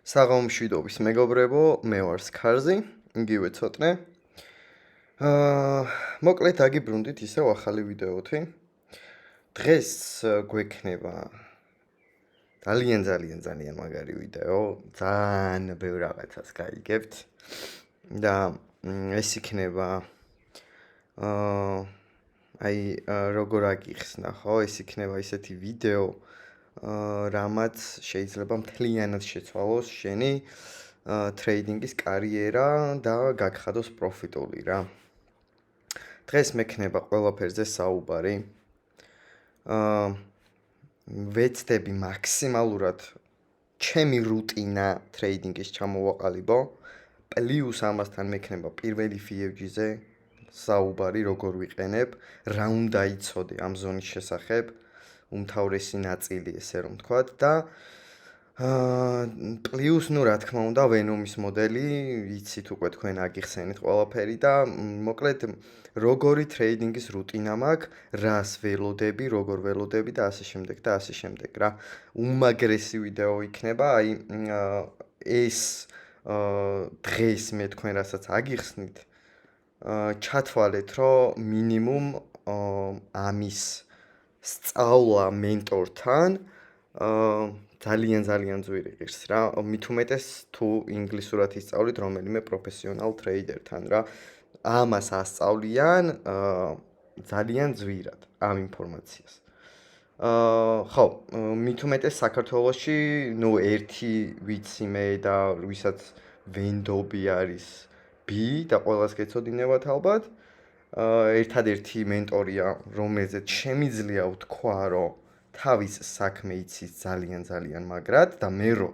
საღამომშვიდობის მეგობრებო, მე ვარ სქარზი, იგივე ცოტნე. მოკლედ დაგიბრუნდით ისევ ახალი ვიდეოთი. დღეს გვექნება ძალიან მაგარი ვიდეო, ძალიან ბევრ რაღაცას გაიგებთ და ეს იქნება როგორ აგიხსნა, ხო? ეს იქნება ისეთი ვიდეო, რამაც შეიძლება მთლიანად შეცვალოს შენი ტრეიდინგის კარიერა და გაგხადოს პროფიტული რა. დღეს მექნება ყველაფერზე საუბარი. ვეცდები მაქსიმალურად ჩემი რუტინა ტრეიდინგის ჩამოვაყალიბო. პლუს ამასთან მექნება პირველი FIFG-ზე საუბარი, როგორ ვიყენებ, რა უნდა იცოდე ამ ზონის შესახებ, უმთავრესი ნაწილი, ესე რომ ვთქვათ და პლუს, რა თქმა უნდა, ვენომის მოდელი, იცით უკვე თქვენ აგიხსენეთ ყველაფერი და მოკლედ როგორი ტრეიდინგის რუტინა მაქვს, რას ველოდები, როგორ ველოდები და ასე შემდეგ რა. უმაგრესი ვიდეო იქნება, ეს დღეს მე თქვენ რასაც აგიხსნით, ჩათვალეთ, რომ მინიმუმ ამის სწავლა მენტორთან ძალიან ძვირი ღირს რა. მით უმეტეს თუ ინგლისურად ისწავლით რომელიმე პროფესიონალ ტრეიდერთან რა. ამას ასწავლიან ძალიან ძვირად ამ ინფორმაციას. ხო, მით უმეტეს საქართველოში, ერთი ვიცი მე და ვისაც ვენდობი არის B და ყველას გეცოდინებათ ალბათ. ერთადერთი მენტორია, რომელზეც შემიძლია ვთქვა, რომ თავის საქმე იცის ძალიან მაგრად და მე რო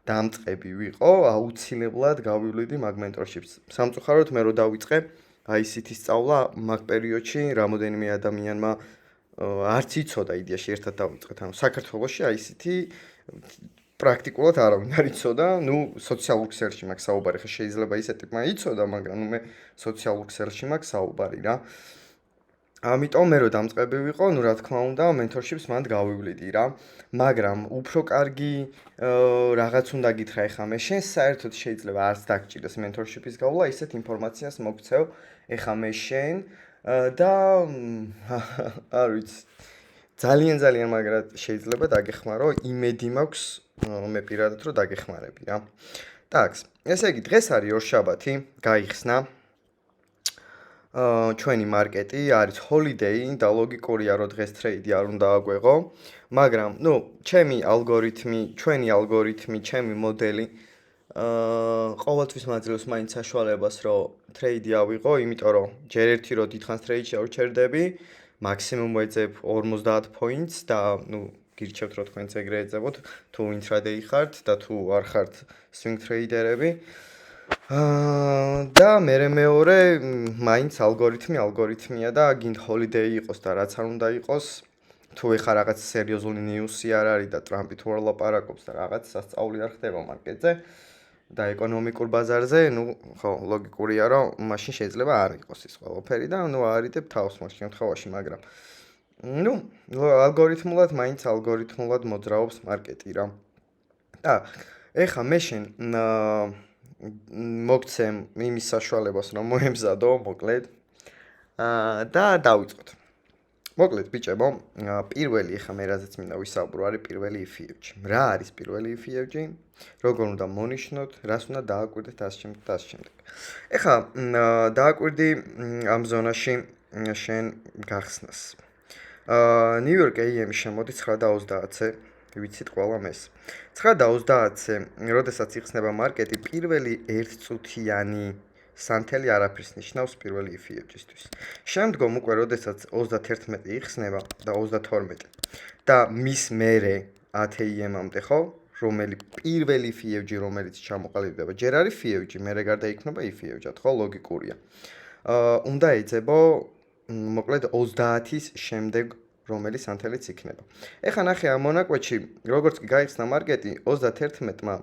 დამწყები ვიყო, აუცილებლად გავივლიდი მაგ მენტორშიპს. სამწუხაროდ მე რო დავიწყე ICT-ის სწავლა, მაგ პერიოდში რამოდენიმე ადამიანმა არც იცოდა იდეაში ერთად დავიწყეთ. ანუ საქართველოში ICT პრაქტიკულად არავინ არ იცოდა, სოციალურ ქსელში მაქვს საუბარი, ხა შეიძლება ისე ტიპმა იცოდა, მაგრამ მე სოციალურ ქსელში მაქვს საუბარი რა. ამიტომ მე რო დამწყები ვიყო, რა თქმა უნდა, მენტორშიპს მანდ გავივლიდი რა. მაგრამ უფრო კარგი რაღაც უნდა გითხრა ეხა მე, შენ საერთოდ შეიძლება არც დაგჭირდეს მენტორშიპის გავლა, ისეთ ინფორმაციას მოგცევ ეხა მე შენ და არ ვიცი. ძალიან მაგრად შეიძლება დაგეხმარო, იმედი მაქვს მე პირადად რომ დაგეხმარები რა. ტაკს, ესე იგი დღეს არის ორშაბათი, გაიხსნა. ჩვენი მარკეტი არის ჰოლიდეი და ლოგიკურია რომ დღეს ტრეიდი არ უნდა აგვეღო, მაგრამ ჩემი ალგორითმი, ჩემი მოდელი ყოველთვის მაძლევს მაინც საშუალებას რომ ტრეიდი ავიღო, იმიტომ რომ ჯერ ერთი რომ დიდხანს ტრეიდში არ ვჩერდები, მაქსიმუმ ვეძებ 50 points და გირჩევთ რომ თქვენც ეგრე ეძებოთ, თუ intraday ხართ და თუ არ ხართ swing trader-ები. და მეორე მაინც ალგორითმია და გინდ ჰოლიდეი იყოს და რაც არ უნდა იყოს, თუ ეხა რაღაც სერიოზული ნიუსი არ არის და ტრამპი თუ არ ლაპარაკობს და რაღაც სასწაული არ ხდება მარკეტზე და ეკონომიკურ ბაზარზე, ხო, ლოგიკურია რომ მაშინ შეიძლება არ იყოს ის ყველაფერი და არიდებ თავს მას შემთხვევაში, მაგრამ ალგორითმულად მოძრაობს მარკეტი რა. და ეხა მე შენ მოგცემ იმის საშუალებას რომ მოემზადო, მოკლედ და დავიწყოთ. მოკლედ ბიჭებო, პირველი ეხა მე რაზეც მინდა ვისაუბრო არის პირველი FIFG. რა არის პირველი FIFG? როგორ უნდა მონიშნოთ, რას უნდა დააკვირდეთ ასე შემდეგ. ეხა დააკვირდი ამ ზონაში შენ გახსნას. ნიუ-იორკ AM-ში შემოდი 9:30-ზე, ვიცით ყველამ ეს. 9:30-ზე, როდესაც იხსნება მარკეტი, პირველი 1 წუთიანი სანთელი არაფერს ნიშნავს პირველი FIFG-ისთვის. შემდგომ უკვე როდესაც 31 იხსნება და 32 და მის მერე 10 AM-მდე ხო, პირველი FIFG რომელიც ჩამოყალიბდება, ჯერ არის FIFG, მერე გარდა იქნება FIFG-ად, ხო, ლოგიკურია. უნდა ეძებო მოკლედ 30-ის შემდეგ რომელიც სანთელიც იქნება. ეხა ნახე ამ მონაკვეთში, როგორც კი გაიხსნა მარკეტი 31-მა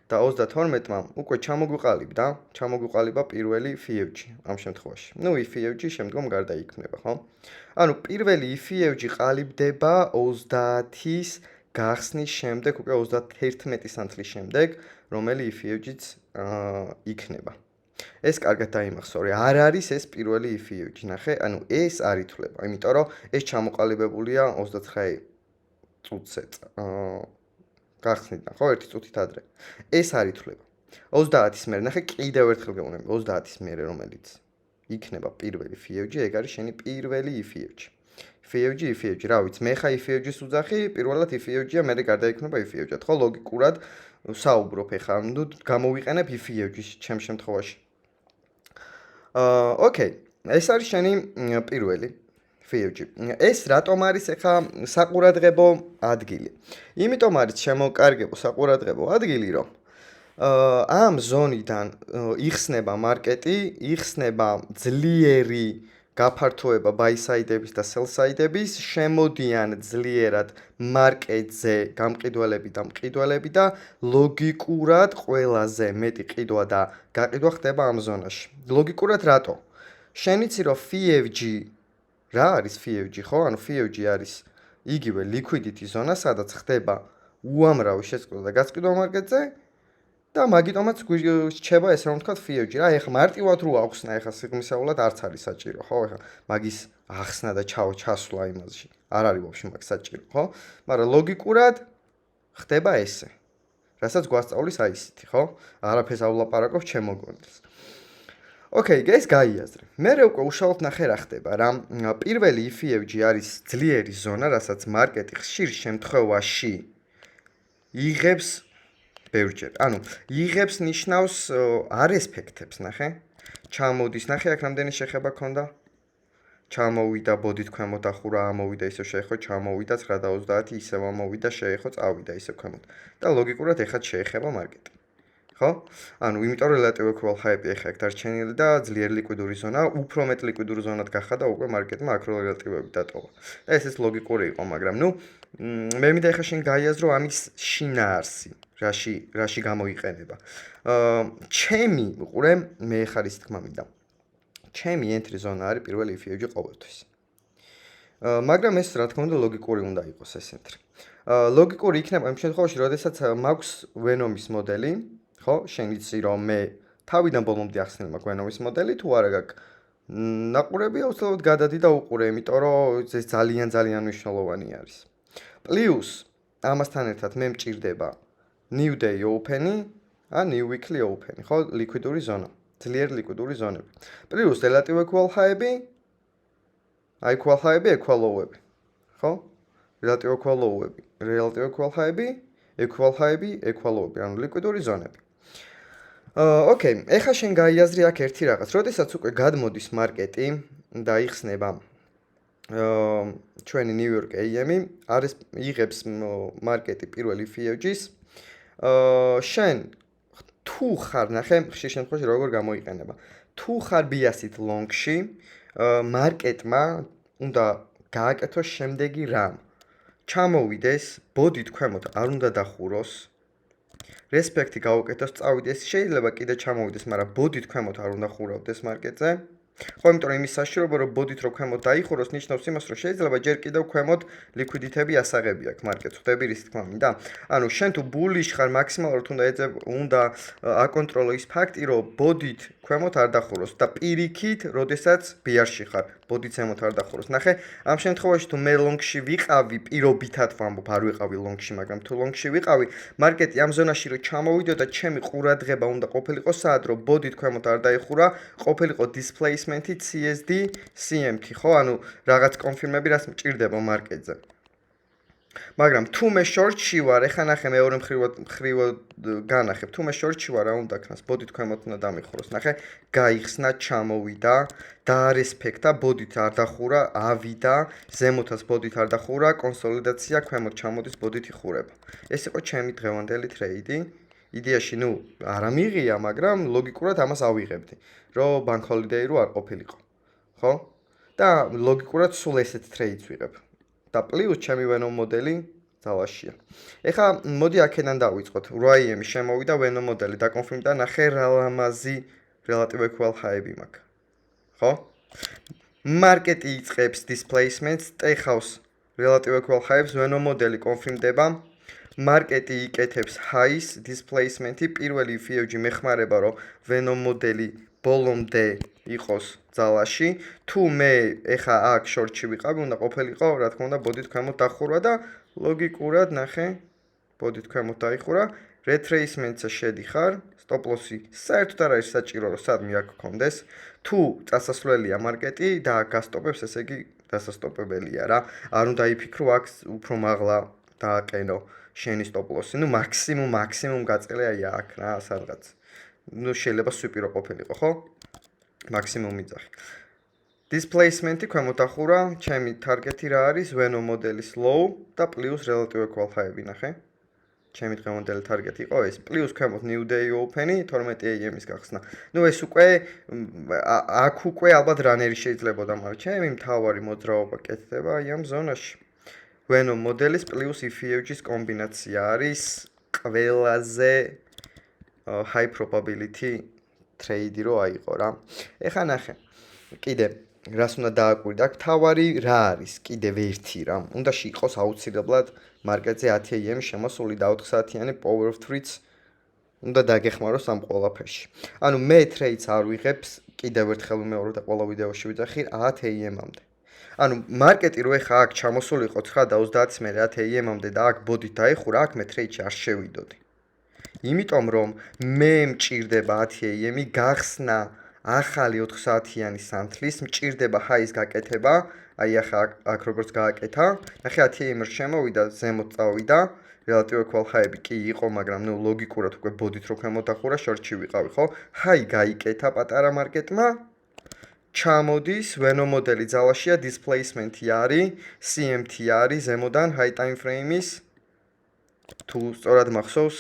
და 32-მა უკვე ჩამოგვიყალიბა პირველი FIFG ამ შემთხვევაში. FIFG შემდგომ გარდაიქმნება, ხო? ანუ პირველი FIFG ყალიბდება 30-ის გახსნის შემდეგ, უკვე 31 სანთლის შემდეგ, რომელი EFUG-ც იქნება. ეს კარგად დაიმახსოვრე, არ არის ეს პირველი EFUG, ნახე, ანუ ეს არ ითვლება, იმიტომ რომ ეს ჩამოყალიბებულია 29 წუთზე გახსნიდან, ხო, 1 წუთით ადრე. ეს არ ითვლება. 30-ის მერე, ნახე, კიდევ ერთხელ გეუბნები, 30-ის მერე, რომელიც იქნება პირველი EFUG, ეგ არის შენი პირველი EFUG. EFUG, რა ვიცი, მე ხა EFUG-ს უძახი, პირველად EFUG-ია, მერე გარდაიქმნება EFUG-ად, ხო, ლოგიკურად საუბრობ ეხლა, ნუ გამოვიყენებ EFUG-ს ჩემ შემთხვევაში. ოკეი, ეს არის შენი პირველი EFUG. ეს რატომ არის ეხლა საყურადღებო ადგილი? იმიტომ არის შემოკარგებო საყურადღებო ადგილი, რომ ამ ზონიდან იხსნება მარკეტი, იხსნება ძლიერი გაფართოება buy-side-ების და sell-side-ების, შემოდიან ძლიერად მარკეტზე გამყიდველები და მყიდველები და ლოგიკურად ყველაზე მეტი ყიდვა და გაყიდვა ხდება ამ ზონაში. ლოგიკურად რატო? შენ იცი რომ FEFG რა არის FEFG, ხო? ანუ FEFG არის იგივე liquidity ზონა, სადაც ხდება უამრავი შეწყდა და გაწყიდვა მარკეტზე და მაგიტომაც რჩება ეს რომ ვთქვათ FEFG რა, ეხლა მარტივად რო ახსნა, ეხლა სიღრმისეულად არც არის საჭირო, ხო? ეხლა მაგის ახსნა და ჩასვლა იმაში არ არის ვაფშე მაგ საჭირო, ხო? მაგრამ ლოგიკურად ხდება ესე. რასაც გვასწავლის აი ისეთი, ხო? არაფერს ავლაპარაკობ ჩემო გონდეს. ოკეი, ეს გაიაზრე. მე უკვე უშუალოდ ნახე რა ხდება, რა პირველი EFUG არის ძლიერი ზონა, რასაც მარკეტი ხშირ შემთხვევაში იღებს ბევრჯერ. ანუ იღებს ნიშნავს არ ესპექტებს, ნახე. ჩამოდის, ნახე, აქ რამდენი შეხება ქონდა? ჩამოვიდა, ბოდით ქვემოთ ახურა, ამოვიდა, ისევ შეეხო, ჩამოვიდა 9.30, ისევ ამოვიდა, შეეხო, წავიდა, ისევ ქვემოთ. და ლოგიკურად ეხლა შეეხება მარკეტი. ხო? ანუ იმიტომ რომ relative equal high-ი ეხლა აქ დარჩენილი და ძლიერ ლიკვიდური ზონა, უფრო მეტ ლიკვიდურ ზონად გახადა უკვე მარკეტმა აქრო რელატივები დატოვა. და ეს ლოგიკური იყო, მაგრამ ნუ მე მინდა ეხლა შენ გაიაზრო ამის შინაარსი, რაში გამოიყენება. ჩემი უყურე, მე ხარ ის თქმა მინდა. ჩემი entry ზონა არის პირველი EFUG ყოველთვის. მაგრამ ეს რა თქმა უნდა ლოგიკური უნდა იყოს ეს entry. ლოგიკური იქნება იმ შემთხვევაში, როდესაც მაქვს Venom-ის მოდელი, ხო? შენ იცი რომ მე თავიდან ბოლომდე ახსნილი მაქვს Venom-ის მოდელი, თუ არა გაქვს ნაყურები აუცილებლად გადადი და უყურე, იმიტომ რომ ეს ძალიან მნიშვნელოვანი არის. პლუს ამასთან ერთად მე მჭირდება new day open-ი, new weekly open-ი, ხო? ლიკვიდური ზონა, ძლიერ ლიკვიდური ზონები. პლუს relative equal high-ები, equal high-ები, equal low-ები, ხო? relative equal low-ები, relative equal high-ები, equal high-ები, equal low-ები, ანუ ლიკვიდური ზონები. ოკეი, ეხლა შენ გაიაზრი აქ ერთი რაღაც. როდესაც უკვე გადმოდის მარკეტი და იხსნება ჩვენი New York AM-ი, არის იღებს მარკეტი პირველი EFUG-ს. შენ თუ ხარ, ნახე, ხშირ შემთხვევაში როგორ გამოიყენება. თუ ხარ biased long-ში, მარკეტმა უნდა გააკეთოს შემდეგი რამ. ჩამოვიდეს, ბოდით ქვემოთ არ უნდა დახუროს. Respect-ი გაუკეთოს, წავიდეს, შეიძლება კიდე ჩამოვიდეს, მაგრამ ბოდით ქვემოთ არ უნდა ხურავდეს მარკეტზე. ხო, იმიტომ რომ იმის საშუალება რომ ბოდით რო ქვემოთ დაიხუროს, ნიშნავს იმას, რომ შეიძლება ჯერ კიდევ ქვემოთ ლიკვიდიტები ასაღები აქვს მარკეტს. ხვდები რის თქმა მინდა? ანუ შენ თუ ბულიში ხარ მაქსიმალურად უნდა აკონტროლო ის ფაქტი, რომ ბოდით ქვემოთ არ დახუროს და პირიქით, როდესაც ბიარში ხარ, ბოდით ზემოთ არ დახუროს. ნახე, ამ შემთხვევაში თუ მე ლონგში ვიყავი, პირობითად ვამბობ, არ ვიყავი ლონგში, მაგრამ თუ ლონგში ვიყავი, მარკეტი ამ ზონაში რო ჩამოვიდოდა, ჩემი ყურადღება უნდა ყოფილიყო სად, რომ ბოდით ქვემოთ არ დაიხურა, ყოფილიყო displacement-ი CSD, CMT, ხო? ანუ რაღაც კონფირმები, რაც მჭირდება მარკეტზე. მაგრამ თუ მე short-ში ვარ, ეხლა ნახე მეორე მხრივად განახებ, თუ მე short-ში ვარ, რა უნდა ქნას, ბოდით ქვემოთ უნდა დამიხუროს. ნახე, გაიხსნა, ჩამოვიდა, დაარესპექტა, ბოდით არ დახურა, ავიდა, ზემოთაც ბოდით არ დახურა, კონსოლიდაცია, ქვემოთ ჩამოდის, ბოდით იხურება. ეს იყო ჩემი დღევანდელი ტრეიდი. იდეაში, ნუ, არ ამიღია, მაგრამ ლოგიკურად ამას ავიღებდი, რომ bank holiday რო არ ყოფილიყო. ხო? და ლოგიკურად სულ ესეთ ტრეიდს ვიღებ. და პლუს ჩემი Venom მოდელი ძალაშია. ეხლა მოდი აქედან დავიწყოთ. 8am-ი შემოვიდა Venom მოდელი, დაკონფირმდა, ნახე რა ლამაზი relative equal high-ები მაქვს. ხო? მარკეტი იწყებს displacements, stay house relative equal highs ვენო მოდელი კონფირმდება მარკეტი იკეთებს highs displacement-ი პირველი if-ი მეხმარება რომ ვენო მოდელი ბოლომდე იყოს ძალაში თუ მე ეხა აქ შორტში ვიყავი უნდა ყოფილიყო რა თქმა უნდა ბოდით ქვემოთ დახურვა და ლოგიკურად ნახე ბოდით ქვემოთ დაიხურა retracement-ზე შედიხარ stop loss-ი საერთოდ არ არის საჭირო რომ სადმე აქ გქონდეს თუ წასასვლელია მარკეტი და გასტოპებს ესე იგი დასასტოპებელია რა არ უნდა იფიქრო აქ უფრო მაღლა დააყენო შენი stop loss-ი ნუ მაქსიმუმ გაწყლე აი აქ რა სადღაც ნუ შეიძლება სუპირო ყოფილიყო ხო მაქსიმუმ იძახი displacement-ი ქვემოთ დახურა ჩემი target-ი რა არის ვენო მოდელის low და plus relative equal high-ი ნახე ჩემი დღევანდელი target იყო ეს პლუს ქვემოთ new day open-ი 12 AM-ის გახსნა. ნუ ეს უკვე აქ უკვე ალბათ რანერი შეიძლებოდა, მაგრამ ჩემი მთავარი მოძრაობა კეთდება აი ამ ზონაში. ვენო მოდელის პლუს if-ის კომბინაცია არის ყველაზე high probability trade-ი რო აიყო რა. ეხა ნახე. კიდე რას უნდა დააკვირდე? აქ თავარი რა არის? კიდევ ერთი რა. უნდა იყოს აუცილებლად მარკეტზე 10 AM შემოსული და 4 საათიანი power of 3-ს უნდა დაგეხმაროს ამ ყველაფერში. ანუ მე trades არ ვიღებს, კიდევ ერთხელ ვიმეორებ და ყველა ვიდეოში ვიძახი 10 AM-მდე. ანუ მარკეტი რო ეხა აქ ჩამოსულიყო 9:30-ის მერე 10 AM-მდე და აქ ბოდით დაიხურა, აქ მე trade-ში არ შევიდოდი. იმიტომ რომ მე მჭირდება 10 AM-ი გახსნა ახალი 4 საათიანი სანთლის მჭირდება highs გაკეთება, აი ახლა აქ როგორც გააკეთა, ნახე 10 AM-ს შემოვიდა, ზემოთ წავიდა, relative equal high-ები კი იყო, მაგრამ ნუ ლოგიკურად უკვე ბოდით რო ქვემოთ დახურა, short-ში ვიყავი, ხო? high გაიკეთა პატარა მარკეტმა, ჩამოდის, ვენო მოდელი ძალაშია, displacement-ი არის, CMT არის, ზემოდან high time frame-ის თუ სწორად მახსოვს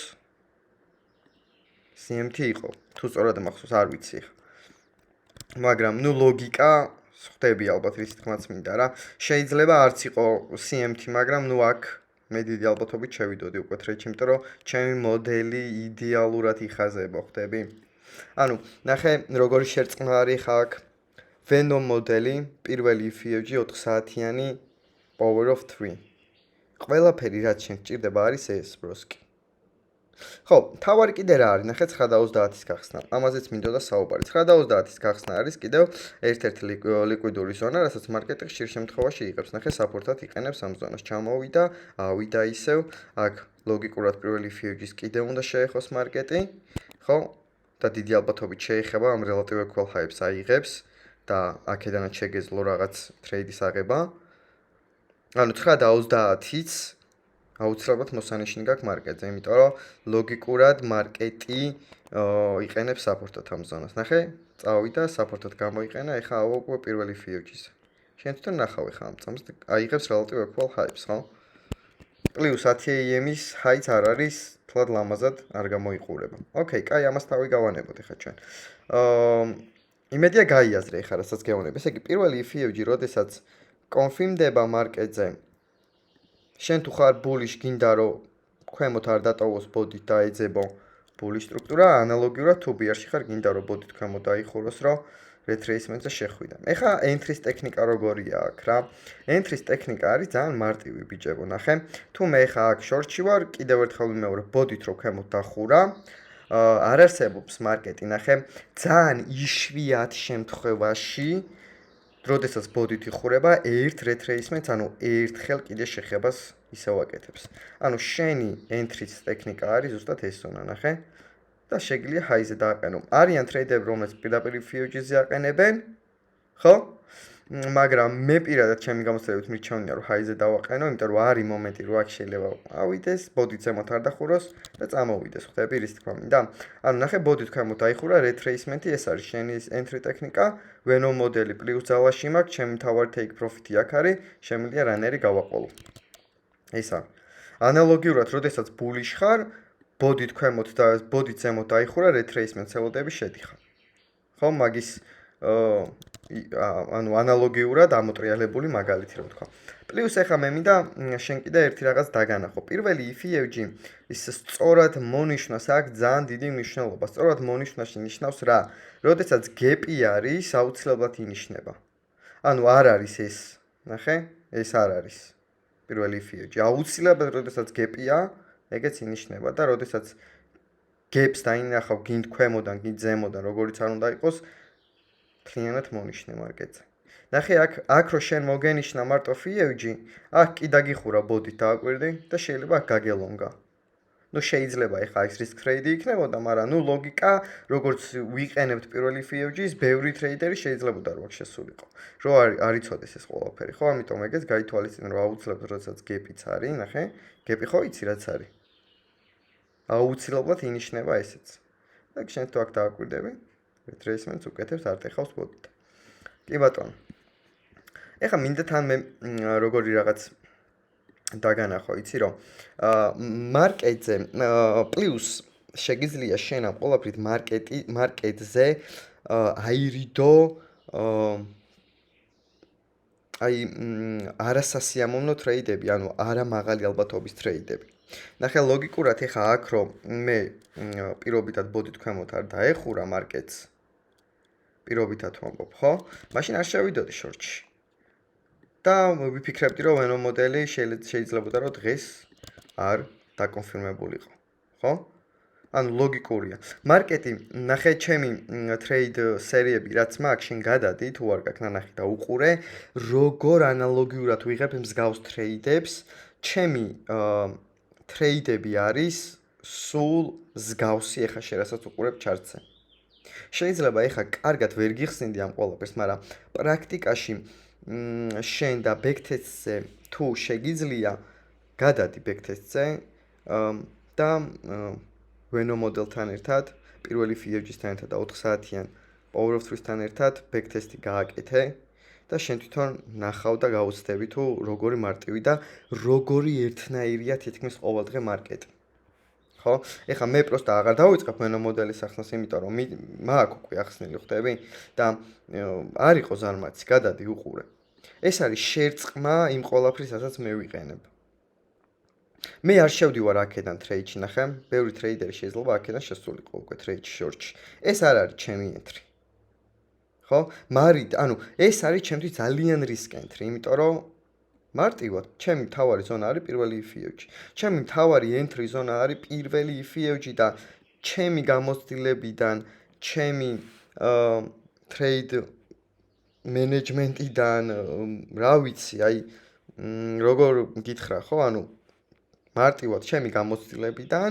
CMT იყო, თუ სწორად მახსოვს, არ ვიცი ხა. მაგრამ ნუ ლოგიკა ხვდები ალბათ რის თქმაც მინდა რა შეიძლება არც იყო CMT მაგრამ ნუ აქ მე დიდი ალბათობით შევიდოდი უკვე trade-ში იმიტომ რომ ჩემი მოდელი იდეალურად იხაზება ხვდები ანუ ნახე როგორი შერწყმა არის ხა აქ ვენო მოდელი პირველი if-ი 4 საათიანი power of 3 ყველაფერი რაც შენ გჭირდება არის ეს ბროსკი ხო, თავარი კიდე რა არის? ნახე 9:30-ის გახსნა. ამაზეც მინდოდა საუბარი. 9:30-ის გახსნა არის კიდევ ერთ-ერთი ლიკვიდური ზონა, რასაც მარკეტი ხშირ შემთხვევაში იღებს. ნახე support-ად იყენებს ამ ზონას. ჩამოვიდა, ავიდა ისევ. აქ ლოგიკურად პირველი if-ის კიდევ უნდა შეეხოს მარკეტი. ხო? და დიდი ალბათობით შეეხება ამ relative equal high-ს აიღებს და აქედანაც შეგეძლო რაღაც trade-ის აღება. ანუ 9:30-იც აუცილებლად მოსანიშნი გაქვს მარკეტზე, იმიტომ რომ ლოგიკურად მარკეტი იყენებს support-ად ამ ზონას. ნახე, წავიდა support-ად გამოიყენა, ეხლა უკვე პირველი if-ის. შენ თვითონ ნახავ ეხლა ამ წამს აიღებს relative equal high-ს, ხო? პლუს 10 AM-ის high-ც არ არის, თლად ლამაზად არ გამოიყურება. ოკეი, კაი, ამას თავი გავანებოთ ეხლა ჩვენ. იმედია გაიაზრე ეხლა რასაც გეუბნები. ესე იგი, პირველი if-ი, როდესაც კონფირმდება მარკეტზე შენ თუ ხარ ბულიში გინდა რომ ქვემოთ არ დატოვოს ბოდით და ეძებო ბულიში სტრუქტურა ანალოგიურად თუ ბიარში ხარ გინდა რომ ბოდით ქვემოთ დაიხუროს რომ retracement-ზე შეხვიდა. ეხლა entry-ს ტექნიკა როგორია აქ რა? entry-ს ტექნიკა არის ძალიან მარტივი ბიჭებო, ნახე. თუ მე ეხლა აქ short-ში ვარ, კიდევ ერთხელ ვიმეორებ ბოდით რომ ქვემოთ დახურა, არ არსებობს მარკეტი, ნახე. ძალიან იშვიათ შემთხვევაში როდესაც ბოდით იხურება, ერთ retracement-ს, ანუ ერთხელ კიდე შეხებას ისევ აკეთებს. ანუ შენი entry-ს ტექნიკა არის ზუსტად ეს ზონა, ნახე. და შეგიძლია high-ზე დააყენო. არიან ტრეიდერები, რომლებიც პირდაპირ if-ზე აყენებენ, ხო? მაგრამ მე პირადად ჩემი გამოცდილებით მირჩევნია, რომ high-ზე დავაყენო, იმიტომ რომ არის მომენტი, რომ აქ შეიძლება ავიდეს, ბოდით ზემოთ არ დახუროს და წამოვიდეს, ხვდები რის თქმა მინდა? ანუ ნახე, ბოდით ქვემოთ დაიხურა, retracement-ი ეს არის შენი entry ტექნიკა, ვენო მოდელი პლუს ძალაში მაქვს, ჩემი მთავარი take profit-ი აქ არის, შემიძლია რანერი გავაყოლო. ეს არის. ანალოგიურად, როდესაც bullish ხარ, ბოდით ქვემოთ და ბოდით ზემოთ დაიხურა, retracement-ს ელოდები შედიხარ. ხო, მაგის ანუ ანალოგიურად ამოტრიალებული მაგალითი რა ვთქვა. პლუს ეხა მე მინდა შენ კიდე ერთი რაღაც დაგანახო. პირველი if-ი ის სწორად მონიშნავს აქ ძალიან დიდი მნიშვნელობა. სწორად მონიშნავს ნიშნავს რა? როდესაც gap-ი არის, აუცილებლად ინიშნება. ანუ არ არის ეს, ნახე? ეს არ არის. პირველი ფიუჯი. აუცილებლად, როდესაც გეპია, ეგეც ინიშნება და როდესაც გეპს დაინახავ გინდ ქვემოდან, გინდ ზემოდან, როგორიც არ უნდა იყოს, მთლიანად მონიშნე მარკეტზე. ნახე აქ რო შენ მოგენიშნა მარტო ფიუჯი, აქ კი დაგიხურა ბოდით დააკვირდი და შეიძლება აქ გაგელონგა. ნუ შეიძლება ეხლა ის risk trade იქნებოდა, მაგრამ ნუ ლოგიკა, როგორც ვიყენებთ პირველი ფიუჯის, ბევრი ტრეიდერი შეიძლებოდა რომ აქ შესულიყო. რო არ იცოდეს ეს ყველაფერი, ხო? ამიტომ ეგეც გაითვალისწინე, რომ აუცილებლად როდესაც გეპიც არის, ნახე, გეპი ხო იცი რაც არის. აუცილებლად ინიშნება ესეც. და შენ თუ აქ დააკვირდები, retracement-ს უკეთებს არტეხავს ბოდით. კი ბატონო. ეხლა მინდა თან მე როგორი რაღაც დაგანახო, იცი რომ მარკეტზე პლუს შეგიძლია შენ ამ ყველაფრით მარკეტზე აირიდო აი არასასიამოვნო ტრეიდები, ანუ არა მაღალი ალბათობის ტრეიდები. ნახე ლოგიკურად ეხა აქ რომ მე პირობითად ბოდით ქვემოთ არ დაეხურა მარკეტს. პირობითად ვამბობ, ხო? მაშინ არ შევიდოდი შორტში. და ვიფიქრებდი რომ ვენო მოდელი შეიძლებოდა რომ დღეს არ დაკონფირმებულიყო, ხო? ანუ ლოგიკურია. მარკეტი, ნახე ჩემი ტრეიდ სერიები რაც მაქვს, შენ გადადი თუ არ გაქვს ნანახი და უყურე, როგორ ანალოგიურად ვიღებ მსგავს ტრეიდებს. ჩემი ტრეიდები არის სულ მსგავსი ეხა შენ რასაც უყურებ ჩარტზე. შეიძლება ეხა კარგად ვერ გიხსნიდი ამ ყველაფერს, მაგრამ პრაქტიკაში შენ და ბექთესტზე თუ შეგიძლია გადადი ბექთესტზე და ვენო მოდელთან ერთად, პირველი ფიუჯისთან ერთად და 4 საათიან power of 3-თან ერთად ბექთესტი გააკეთე და შენ თვითონ ნახავ და გაუცდები თუ როგორი მარტივი და როგორი ერთნაირია თითქმის ყოველდღე მარკეტი. ხო? ეხლა მე პროსტა აღარ დავიწყებ ვენო მოდელის ახსნას, იმიტომ რომ მაქვს უკვე ახსნილი, ხვდები? და არ იყო ზარმაცი, გადადი უყურე. ეს არის შერწყმა იმ ყველაფრის, რასაც მე ვიყენებ. მე არ შევდივარ აქედან ტრეიდში, ნახე, ბევრი ტრეიდერი შეიძლება აქედან შესულიყო უკვე ტრეიდში შორტში. ეს არ არის ჩემი ენტრი. ხო? ანუ ეს არის ჩემთვის ძალიან რისკ ენტრი, იმიტომ რომ მარტივად, ჩემი მთავარი ზონა არის პირველი ფიუჯი. ჩემი მთავარი ენტრი ზონა არის პირველი ფიუჯი და ჩემი გამოცდილებიდან, ჩემი ტრეიდ მენეჯმენტიდან, რა ვიცი, აი როგორ გითხრა, ხო? ანუ მარტივად ჩემი გამოცდილებიდან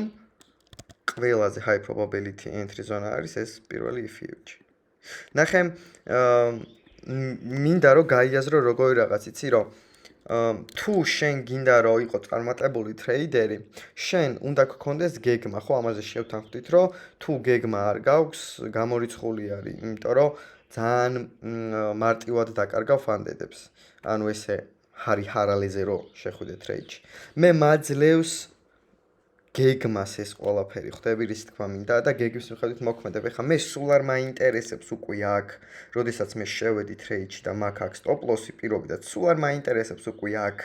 ყველაზე high probability entry ზონა არის ეს პირველი ფიუჯი. ნახე, მინდა რომ გაიაზრო როგორი რაღაც, იცი რომ თუ შენ გინდა რომ იყო წარმატებული ტრეიდერი, შენ უნდა გქონდეს გეგმა, ხო, ამაზე შევთანხმდით, რომ თუ გეგმა არ გაქვს, გამორიცხული არის, იმიტომ რომ ძალიან მარტივად დაკარგავ ფანდედებს. ანუ ესე ჰარალეზე რო შეხვიდე ტრეიდში. მე მაძლევს გეგმას ეს ყველაფერი, ხვდები რის თქმა მინდა და გეგმის მიხედვით მოქმედებ. ეხლა მე სულ არ მაინტერესებს უკვე აქ, როდესაც მე შევედი ტრეიდში და მაქვს აქ stop loss-ი პირობითად, სულ არ მაინტერესებს უკვე აქ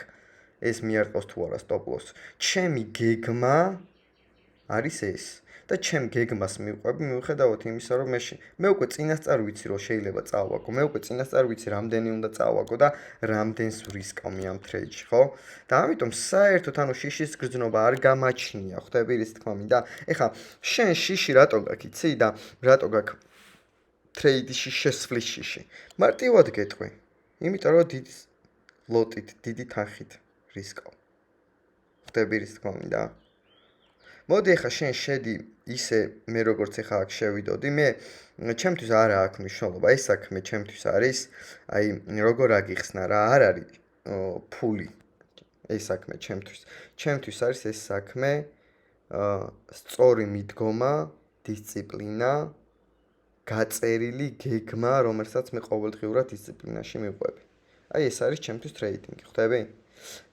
ეს მიარტყოს თუ არა stop loss. ჩემი გეგმა არის ეს. და ჩემ გეგმას მივყვები მიუხედავად იმისა, რომ მე უკვე წინასწარ ვიცი, რომ შეიძლება წავაგო. მე უკვე წინასწარ ვიცი, რამდენი უნდა წავაგო და რამდენს ვრისკავმი ამ ტრეიდში, ხო? და ამიტომ საერთოდ ანუ შიშის გრძნობა არ გამაჩნია, ხვდები რის თქმა მინდა. ეხლა შენ შიში რატო გაქვს, იცი და რატო გაქვს ტრეიდში შესვლის შიში? მარტივად გეტყვი. იმიტომ რომ დიდი ლოტით, დიდი თანხით რისკავ. ხვდები რის თქმა მინდა. მოდი ეხლა შენ შედი ისე მე როგორც ეხლა აქ შევიდოდი, მე ჩემთვის არა აქვს მნიშვნელობა, ეს საქმე ჩემთვის არის, აი როგორ აგიხსნა რა, არ არის ფული ეს საქმე ჩემთვის. ჩემთვის არის ეს საქმე სწორი მიდგომა, დისციპლინა, გაწერილი გეგმა, რომელსაც მე ყოველდღიურად დისციპლინაში მივყვები. აი ეს არის ჩემთვის ტრეიდინგი, ხვდები?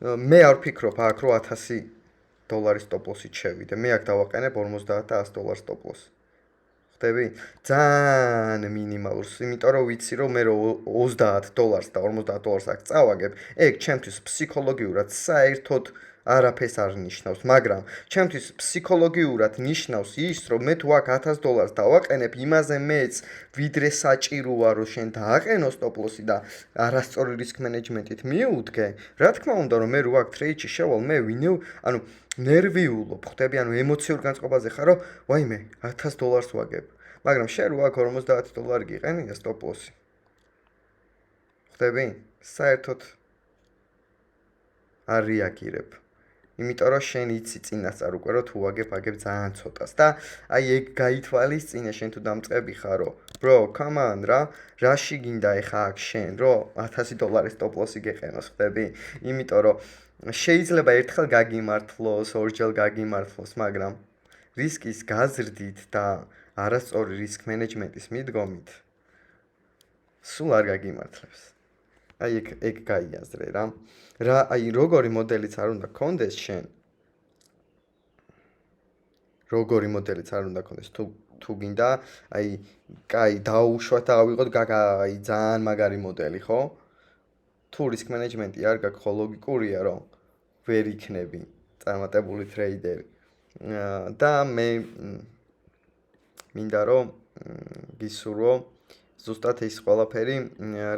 მე არ ვფიქრობ აქ რომ $1000 stop loss-ით შევიდე. მე აქ დავაყენებ 50 და $100 stop loss. ხვდები? ძალიან მინიმალურს, იმიტომ რომ ვიცი რომ მე რო $30 და $50 აქ წავაგებ, ეგ ჩემთვის ფსიქოლოგიურად საერთოდ არაფერს არ ნიშნავს, მაგრამ ჩემთვის ფსიქოლოგიურად ნიშნავს ის, რომ მე თუ აქ $1000 დავაყენებ, იმაზე მეც ვიდრე საჭიროა, რომ შენ დააყენო სტოპ-ლოსი და არასწორი რისკ მენეჯმენტით მიუდგე. რა თქმა უნდა, რომ მე რო აქ ტრეიდში შევალ, მე ანუ ნერვიულობ, ხვდები, ანუ ემოციურ განწყობაზე ხარ, რომ ვაიმე, $1000 ვაგებ. მაგრამ შენ რო აქ $50 გიყენია სტოპ-ლოსი. ხვდები? საერთოდ არ რეაგირებ. იმიტომ რომ შენ იცი წინასწარ უკვე რომ თუ აგებ ძალიან ცოტას და აი ეგ გაითვალისწინე შენ თუ დამწყები ხარ რომ bro come on რაში გინდა ეხა აქ შენ რომ $1000 სტოპ-ლოსი გეყენოს ხდები? იმიტომ რომ შეიძლება ერთხელ გაგიმართლოს, ორჯერ გაგიმართლოს, მაგრამ რისკის გაზრდით და არასწორი რისკ მენეჯმენტის მიდგომით სულ არ გაგიმართლებს. აი ეგ გაიაზრე რა. აი როგორი მოდელიც არ უნდა გქონდეს შენ. როგორი მოდელიც არ უნდა გქონდეს თუ გინდა, აი კაი დაუშვათ და ავიღოთ აი ძალიან მაგარი მოდელი, ხო? თუ რისკ მენეჯმენტი არ გაქვს, ხო ლოგიკურია რომ ვერ იქნები წარმატებული ტრეიდერი. და მე მინდა რომ გისურვო ზუსტად ის ყველაფერი,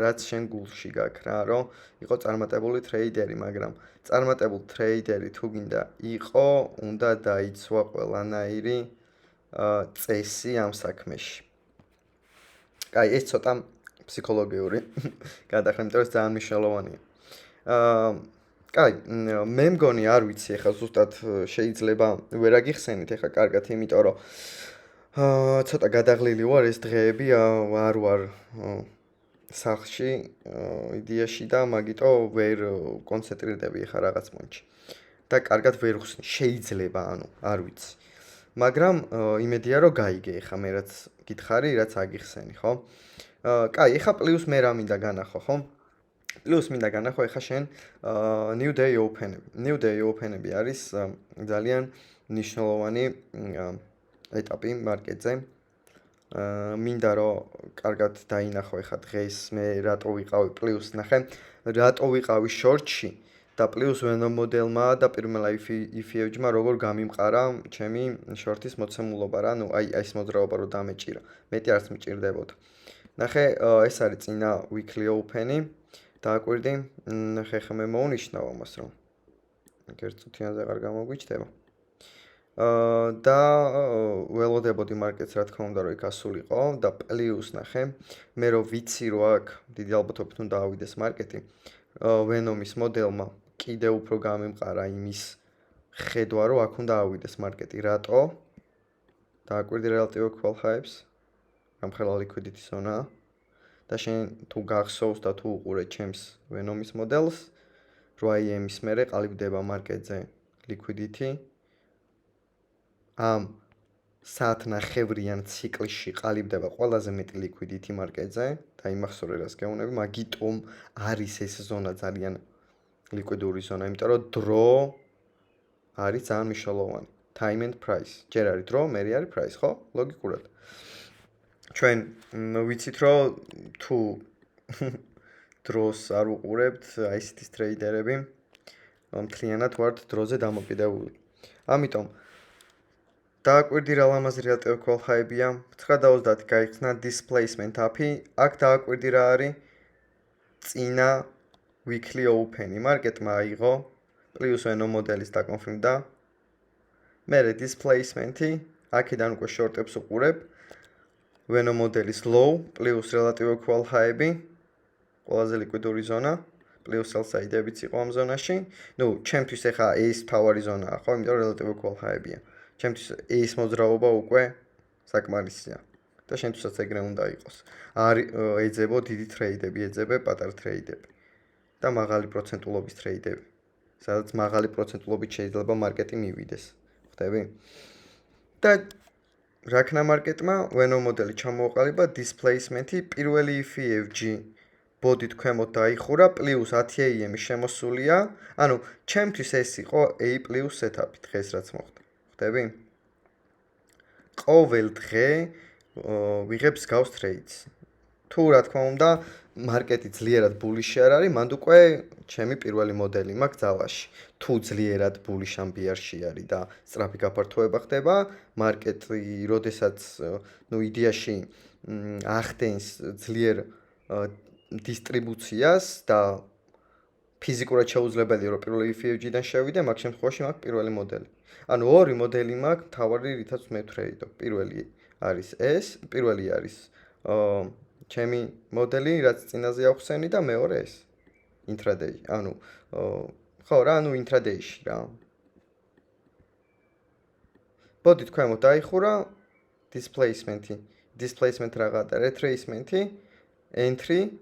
რაც შენ გულში გაქვს რა, რომ იყო წარმატებული ტრეიდერი, მაგრამ წარმატებული ტრეიდერი თუ გინდა იყო, უნდა დაიცვა ყველანაირი წესი ამ საქმეში. კაი, ეს ცოტა ფსიქოლოგიური გადახრა, იმიტომ რომ ძალიან მნიშვნელოვანია. კაი, მე მგონი არ ვიცი ეხლა ზუსტად შეიძლება ვერ აგიხსენით ეხლა კარგად, იმიტომ რომ ცოტა გადაღლილი ვარ ეს დღეები, არ ვარ სახლში, იდეაში და მაგიტო ვერ კონცენტრირდები ეხლა რაღაც მომენტში. და კარგად ვერ ხსნი, შეიძლება, ანუ არ ვიცი. მაგრამ იმედია რომ გაიგე ეხლა მე რაც გითხარი, რაც აგიხსენი, ხო? კაი, ეხლა პლუს მე რა მინდა განახო, ხო? პლუს მინდა განახო ეხლა შენ New Day Open-ები. New Day Open-ები არის ძალიან მნიშვნელოვანი ეტაპი მარკეტზე. მინდა რომ კარგად დაინახო ეხლა დღეს მე რატო ვიყავი პლუს ნახე, რატო ვიყავი შორტში და პლუს ვენო მოდელმა და პირველ IFEG-მა როგორ გამიმყარა ჩემი შორტის მოცემულობა რა, ნუ აი ეს მოძრაობა რომ დამეჭირა. მეტი არც მიჭირდებოდა. ნახე, ეს არის წინა weekly open-ი. დააკვირდი, ნახე ხა მე მოუნიშნავ ამას რომ ერთ წუთიანზე აღარ გამოგვიჩდება. და ველოდებოდი მარკეტს რა თქმა უნდა რომ იქ ასულიყო და პლუს ნახე, მე რომ ვიცი რომ აქ დიდი ალბათობით უნდა ავიდეს მარკეტი, ვენომის მოდელმა კიდე უფრო გამიმყარა იმის ხედვა რომ აქ უნდა ავიდეს მარკეტი, რატო? დააკვირდი relative equal highs, გამხელა liquidity zone-ა. და შენ თუ გახსოვს და თუ უყურე ჩემს ვენომის მოდელს, რო აი ემის მერე ყალიბდება მარკეტზე liquidity. ამ საათნახევრიან ციკლში ყალიბდება ყველაზე მეტი liquidity market-ზე და იმახსოვრე რას გეუბნები, მაგიტომ არის ეს ზონა ძალიან ლიკვიდური ზონა, იმიტომ რომ დრო არის ძალიან მნიშვნელოვანი. Time and price. ჯერ არის დრო, მერე არის price, ხო? ლოგიკურად. ჩვენ ვიცით რომ თუ დროს არ უყურებთ აი ესეთის ტრეიდერები, მთლიანად ვართ დროზე დამოკიდებული. ამიტომ დააკვირდი რა ლამაზი relative equal high-ია, 9.30 გაიხსნა displacement up-ი, აქ დააკვირდი რა არის წინა weekly open-ი, მარკეტმა აიღო, პლუს ვენო მოდელის დაკონფირმდა, მერე displacement-ი, აქედან უკვე short-ებს უყურებ, ვენო მოდელის low, პლუს relative equal high-ი, ყველაზე ლიკვიდური ზონა, პლუს sell-side-ებიც იყო ამ ზონაში, ნუ ჩემთვის ეხა ეს თავარი ზონაა, ხო, იმიტომ relative equal high-ია. ჩემთვის ეს მოძრაობა უკვე საკმარისია და შენთვისაც ეგრე უნდა იყოს. არ ეძებო დიდი ტრეიდები, ეძებე პატარა ტრეიდები და მაღალი პროცენტულობის ტრეიდები, სადაც მაღალი პროცენტულობით შეიძლება მარკეტი მივიდეს. ხვდები? და რა ქნა მარკეტმა, ვენო მოდელი ჩამოაყალიბა, displacement-ი პირველი IFEG ბოდით ქვემოთ დაიხურა, პლუს 10 AM-ი შემოსულია, ანუ ჩემთვის ეს იყო A+ setup-ი დღეს რაც მოხდა. ხვდები? ყოველ დღე ვიღებს გავს ტრეიდს. თუ რა თქმა უნდა, მარკეტი ძლიერად ბულიში არ არის, მანდ უკვე ჩემი პირველი მოდელი მაქვს ძალაში. თუ ძლიერად ბულიში ან ბიარში არის და სწრაფი გაფართოება ხდება, მარკეტი, როდესაც იდეაში ახდენს ძლიერ დისტრიბუციას და ფიზიკურად შეუძლებელია რომ პირველი FUG-დან შევიდე, მაგ შემთხვევაში მაქვს პირველი მოდელი. ანუ ორი მოდელი მაქვს, თავარი რითაც მე ვთრეიდო. პირველი არის ჩემი მოდელი, რაც წინაზე ახსენი და მეორე ეს intraday. ანუ ხო რა, ანუ intraday-ში რა. ბოდით ქვემოთ დაიხურა displacement რაღა და retracement-ი, entry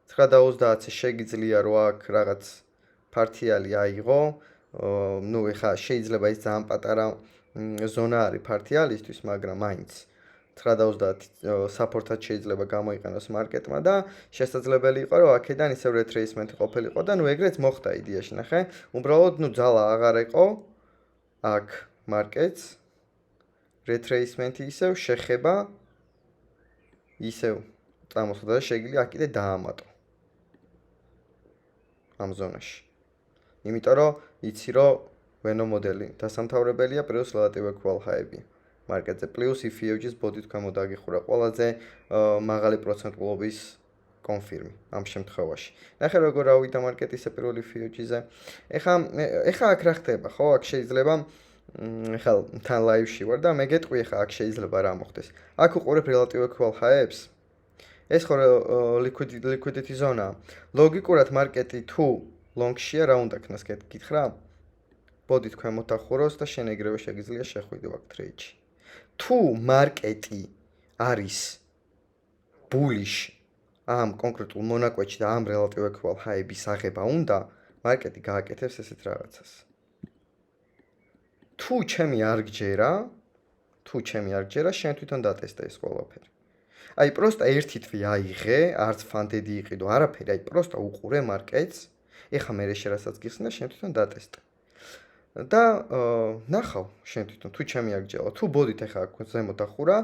9.30-ზე შეგიძლია რომ აქ რაღაც ფართიალი აიღო. ეხლა შეიძლება ის ძალიან პატარა ზონა არის ფართიალისთვის, მაგრამ მაინც 9.30 support-ად შეიძლება გამოიყენოს მარკეტმა და შესაძლებელი იყო რომ აქედან ისევ retracement ყოფილიყო და ეგრეც მოხდა იდეაში, ნახე. უბრალოდ ძალა აღარ იყო აქ მარკეტს. retracement-ი ისევ შეხება ისევ წამოსვლა და შეგვიძლია აქ კიდე დაამატო ამ ზონაში. იმიტომ რომ იცი რომ ვენო მოდელი დასამთავრებელია პლუს relative equal high-ები მარკეტზე პლუს FUG-ს ბოდით ქვემოთ დაგიხურა ყველაზე მაღალი პროცენტულობის კონფირმი ამ შემთხვევაში. ნახე როგორ ავიდა მარკეტი ისე პირველი FUG-ზე. ეხა აქ რა ხდება, ხო? აქ შეიძლება ეხლა თან ლაივში ვარ და მე გეტყვი ეხლა აქ შეიძლება რა მოხდეს. აქ უყურებ relative equal high-ებს. ეს ხო liquidity ზონაა. ლოგიკურად მარკეტი თუ long-შია რა უნდა ქნას გითხრა? ბოდით ქვემოთ ახუროს და შენ ეგრევე შეგიძლია შეხვიდე აქ ტრეიდში. თუ მარკეტი არის bullish ამ კონკრეტულ მონაკვეთში და ამ relative equal high-ების აღება უნდა, მარკეტი გააკეთებს ესეთ რაღაცას. თუ ჩემი არ გჯერა, შენ თვითონ დატესტე ეს ყველაფერი. აი, პროსტა ერთი თვი აიღე, არც ფანდედი იყიდო, არაფერი, აი, პროსტა უყურე მარკეტს. ეხა მე შერასაც გიხსნა, შენ თვითონ დატესტე. და ნახავ შენ თვითონ, თუ ჩემი არ გჯერა, თუ ბოდით ეხა აქ ზემოთ ახურა,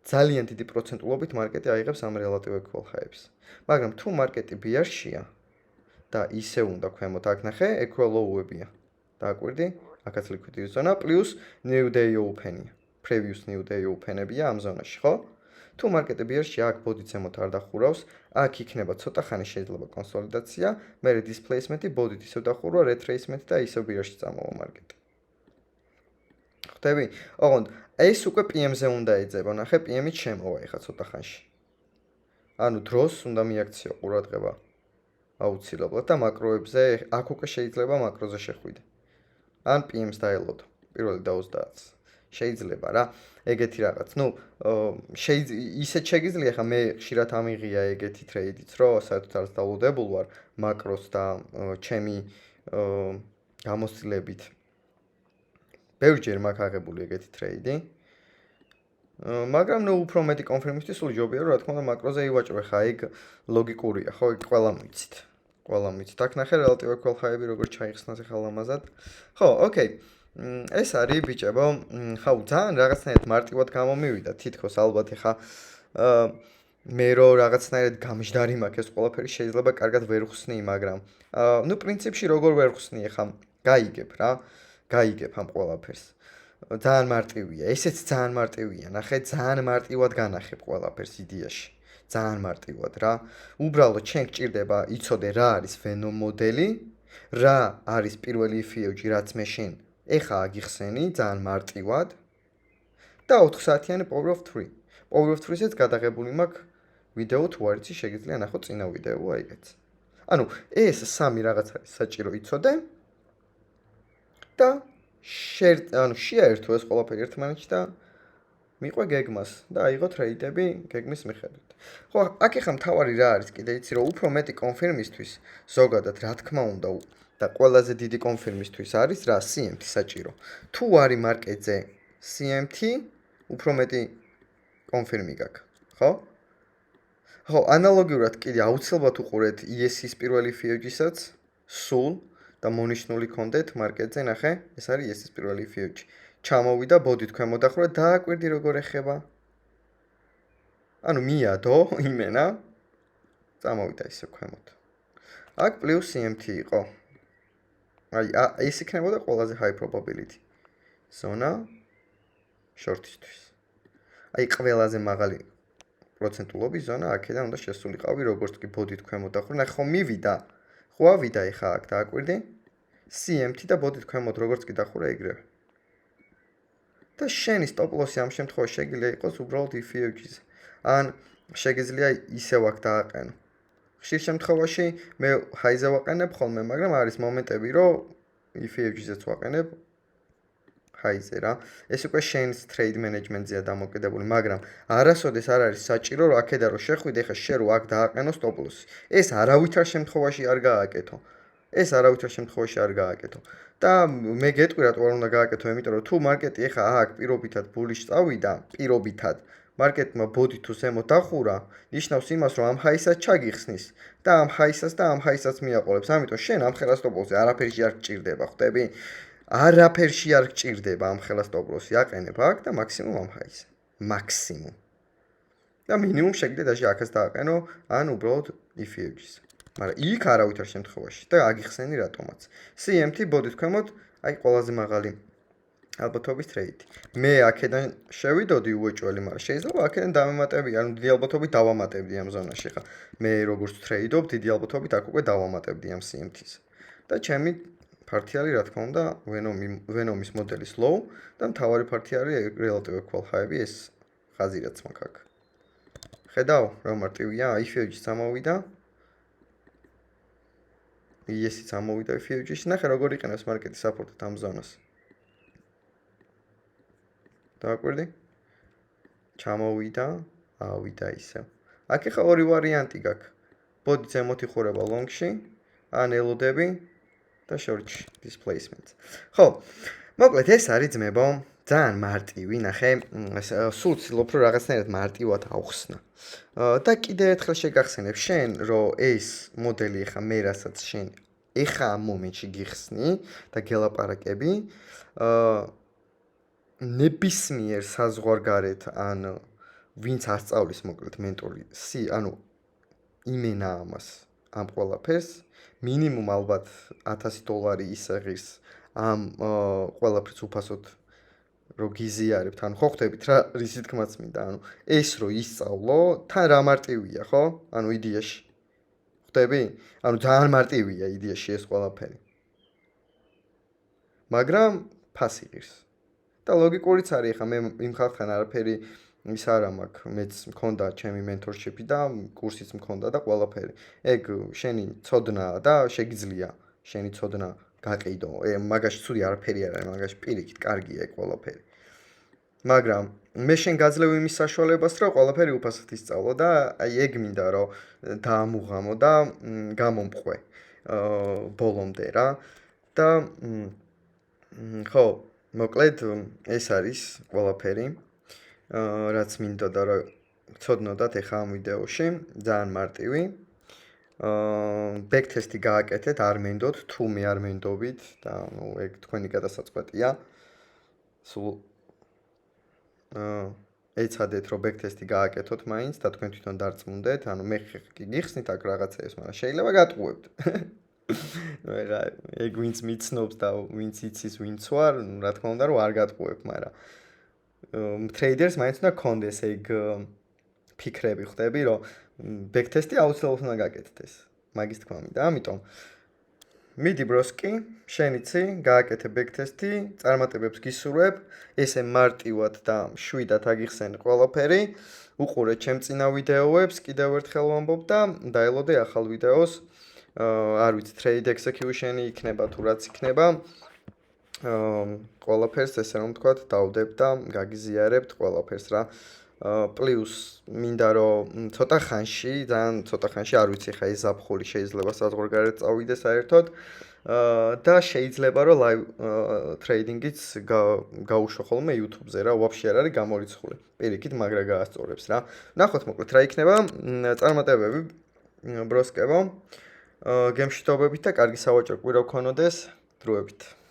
ძალიან დიდი პროცენტულობით მარკეტი აიღებს ამ relative equal high-ებს. მაგრამ თუ მარკეტი ბიარშია და ისე უნდა ქვემოთ აქ ნახე, equal low-ებია. დააკვირდი? აქაც liquidity zona plus new day open-ია. previous new day open-ებია ამ ზონაში, ხო? თუ მარკეტი ბიარში აქ ბოდით ზემოთ არ დახურავს, აქ იქნება ცოტა ხანი შეიძლება კონსოლიდაცია, მერე displacement-ი ბოდით ისევ დახურვა, retracement და ისევ ბიარში წამოვა მარკეტი. ხვდები? ოღონდ ეს უკვე PM-ზე უნდა ეძება, ნახე PM-ით შემოვა ეხა ცოტა ხანში. ანუ დროს უნდა მიაქციო ყურადღება აუცილებლად და მაკროებზე აქ უკვე შეიძლება მაკროზე შეხვიდე. ან PM-ს დაელოდო, პირველი და 30-ს. შეიძლება რა, ეგეთი რაღაც. ისეთ შეგიძლია ხა მე ხშირად ამიღია ეგეთი ტრეიდიც, რომ საერთოდ არც დაულოდებულ ვარ მაკროს და ჩემი გამოცდილებით. ბევრჯერ მაქვს აღებული ეგეთი ტრეიდი. მაგრამ უფრო მეტი კონფირმისთვის სულ ჯობია რომ რა თქმა უნდა მაკროზე ივაჭრე ხა ეგ ლოგიკურია, ხო, ეგ ყველა მიცით. აქ ნახე relative equal high-ები როგორ ჩაიხსნას ახლა ლამაზად. ხო, ოკეი. ეს არის ბიჭებო, ხაუ ძალიან რაღაცნაირად მარტივად გამომივიდა, თითქოს ალბათ ეხა მე რო რაღაცნაირად გამჟდარი მაქვს ეს ყველაფერი შეიძლება კარგად ვერ ხსნი, მაგრამ პრინციპში როგორ ვერ ხსნი ეხა გაიგებ რა, გაიგებ ამ ყველაფერს. ძალიან მარტივია, ესეც ძალიან მარტივია, ნახე, ძალიან მარტივად განახებ ყველაფერს იდეაში. ძალიან მარტივად რა. უბრალოდ შენ გჭირდება იცოდე რა არის ვენო მოდელი, რა არის პირველი FUG, რაც მე შენ ეხა აგიხსენი ძალიან მარტივად და 4 საათიანი Power of 3. Power of 3-ზეც გადაღებული მაქვს ვიდეო თუ არ იცი შეგიძლია ნახო წინა ვიდეო აიგეც. ანუ ეს სამი რაღაც არის საჭირო იცოდე და შეაერთო ეს ყველაფერი ერთმანეთში და მიყვე გეგმას და აიღო ტრეიდები გეგმის მიხედვით. ხო, აქ ეხა მთავარი რა არის კიდე იცი რომ უფრო მეტი კონფირმისთვის ზოგადად რა თქმა უნდა და ყველაზე დიდი კონფირმისთვის არის რა CMT საჭირო. თუ არის მარკეტზე CMT, უფრო მეტი კონფირმი გაქვს, ხო? ხო, ანალოგიურად კიდე აუცილებლად უყურეთ ES-ის პირველი FUG-საც, სულ და მონიშნული კონდეთ მარკეტზე, ნახე, ეს არის ES-ის პირველი FUG. ჩამოვიდა ბოდით ქვემოთ დახურა, დააკვირდი როგორ ეხება. ანუ მიადო იმენა წამოვიდა ისე ქვემოთ. აქ პლუს CMT იყო. აი, ეს იქნებოდა ყველაზე high probability ზონა short-ისთვის. აი, ყველაზე მაღალი პროცენტულობის ზონა აქედან უნდა შესულიყავი, როგორც კი ბოდით ქვემოთ დახურე. ნახე, ხო მივიდა. ხო ავიდა ეხა აქ დააკვირდი. CMT და ბოდით ქვემოთ როგორც კი დახურე ეგრევე. და შენი stop loss-ი ამ შემთხვევაში შეგიძლია იყოს უბრალოდ EFG-ზე. ან შეგიძლია ისევ აქ დააყენო. ხშირ შემთხვევაში მე high-ზე ვაყენებ ხოლმე, მაგრამ არის მომენტები, რომ EFG-ზეც ვაყენებ high-ზე რა. ეს უკვე შენს trade management-ზეა დამოკიდებული, მაგრამ არასოდეს არ არის საჭირო, რომ აქედან რომ შეხვიდე, ხა შე რო აქ დააყენო stop loss-ი. ეს არავითარ შემთხვევაში არ გააკეთო. და მე გეტყვი რატო არ უნდა გააკეთო, იმიტომ რომ თუ მარკეტი ეხა აქ პირობითად ბულიშ წავიდა, პირობითად მარკეტმა ბოდი თუ ზემოთ დახურა, ნიშნავს იმას, რომ ამ ჰაისაც ჩაგიხსნის და ამ ჰაისაც მიაყოლებს. ამიტომ შენ ამ ხელა stop loss-ზე არაფერში არ გჭირდება, ხვდები? არაფერში არ გჭირდება ამ ხელა stop loss-ი აყენებ აქ და მაქსიმუმ ამ ჰაიზე. მაქსიმუმ. და მინიმუმ შეგიძლია даже აქაც დააყენო, ან უბრალოდ EFG-ზე. მაგრამ იქ არავითარ შემთხვევაში და აგიხსენი რატომაც. CMT ბოდით ქვემოთ, აი ყველაზე მაღალი ალბათობის ტრეიდი. მე აქედან შევიდოდი უეჭველი, მაგრამ შეიძლება აქედან დავემატებდი, ანუ დიდი ალბათობით დავამატებდი ამ ზონაში ხა. მე როგორც ტრეიდობ, დიდი ალბათობით აქ უკვე დავამატებდი ამ CMT-ს. და ჩემი ფართიალი რა თქმა უნდა, Venom-ის მოდელის low და მთავარი ფართიალი relative equal high-ები ეს ხაზი რაც მაქვს აქ. ხედავ, რა მარტივია, EFG-ს წამოვიდა. ES-იც ამოვიდა EFG-ში, ნახე როგორ იყენებს მარკეტი support-ად ამ ზონას. დააკვირდი? ჩამოვიდა, ავიდა ისევ. აქ ეხა ორი ვარიანტი გაქვს. ბოდი ზემოთ იხურება long-ში, ან ელოდები და short-ში displacement. ხო, მოკლედ ეს არის ძმებო, ძალიან მარტივი, ნახე, სულ ცდილობ რომ რაღაცნაირად მარტივად ავხსნა. და კიდევ ერთხელ შეგახსენებ შენ, რომ ეს მოდელი ეხა მე რასაც შენ ეხა ამ მომენტში გიხსნი და გელაპარაკები, ნებისმიერ საზღვარგარეთ ან ვინც არ სწავლის მოკლედ მენტორი, ანუ იმენა ამას ამ ყველაფერს, მინიმუმ ალბათ $1000 ისე ღირს ამ ყველაფერს უფასოდ რო გიზიარებთ, ანუ ხო ხვდებით რა რისი თქმაც მინდა, ანუ ეს რო ისწავლო, თან რა მარტივია, ხო? ანუ იდეაში. ხვდები? ანუ ძალიან მარტივია იდეაში ეს ყველაფერი. მაგრამ ფასი ღირს. და ლოგიკურიც არის, ხა მე იმ ხალხთან არაფერი ის არ მაქვს, მეც მქონდა ჩემი მენტორშიპი და კურსიც მქონდა და ყველაფერი. ეგ შენი ცოდნაა და შეგიძლია შენი ცოდნა გაყიდო. მაგაში ცუდი არაფერი არ არის, მაგაში პირიქით კარგია ეგ ყველაფერი. მაგრამ მე შენ გაძლევ იმის საშუალებას, რომ ყველაფერი უფასოდ ისწავლო და აი ეგ მინდა რომ დაამუღამო და გამომყვე ბოლომდე რა. და ხო, მოკლედ ეს არის ყველაფერი. რაც მინდოდა რომ ცოდნოდათ ეხა ამ ვიდეოში, ძალიან მარტივი. ბექ-ტესტი გააკეთეთ, არ მენდოთ, თუ მე არ მენდობით და ნუ ეგ თქვენი გადასაწყვეტია. სულ ეცადეთ რომ ბექ-ტესტი გააკეთოთ მაინც და თქვენ თვითონ დარწმუნდეთ, ანუ მე გიხსნით აქ რაღაცეებს, მაგრამ შეიძლება გატყუებთ. რა ეგ ვინც მიცნობს და ვინც იცის ვინც ვარ, რა თქმა უნდა რომ არ გატყუებ, მაგრამ ტრეიდერს მაინც უნდა კონდეს ეგ ფიქრები, ხვდები, რომ ბექ-ტესტი აუცილებლად უნდა გაკეთდეს. მაგის თქმა მინდა. ამიტომ მიდი ბროსკი, შენიცი, გააკეთე ბექ-ტესტი, წარმატებებს გისურვებ, ესე მარტივად და შვიდად აგიხსენ ყველაფერი. უყურე ჩემ წინა ვიდეოებს, კიდევ ერთხელ ვამბობ და დაელოდე ახალ ვიდეოს. არ ვიცი, trade execution-ი იქნება თუ რაც იქნება. ყველაფერს ესე რომ ვთქვათ, დავდებ და გაგიზიარებთ ყველაფერს რა. პლუს მინდა რომ ცოტა ხანში, ძალიან ცოტა ხანში, არ ვიცი ხა ეს ზაფხული შეიძლება საზღვარგარეთ წავიდე საერთოდ და შეიძლება რომ live trading-იც გაუშვა ხოლმე YouTube-ზე რა, ვაფშე არ არის გამორიცხული. პირიქით მაგრა გაასწორებს რა. ნახოთ მოკლედ რა იქნება, წარმატებები ბროსკებო. გემშვიდობებით და კარგი სავაჭრო კვირა გქონოდეს, დროებით.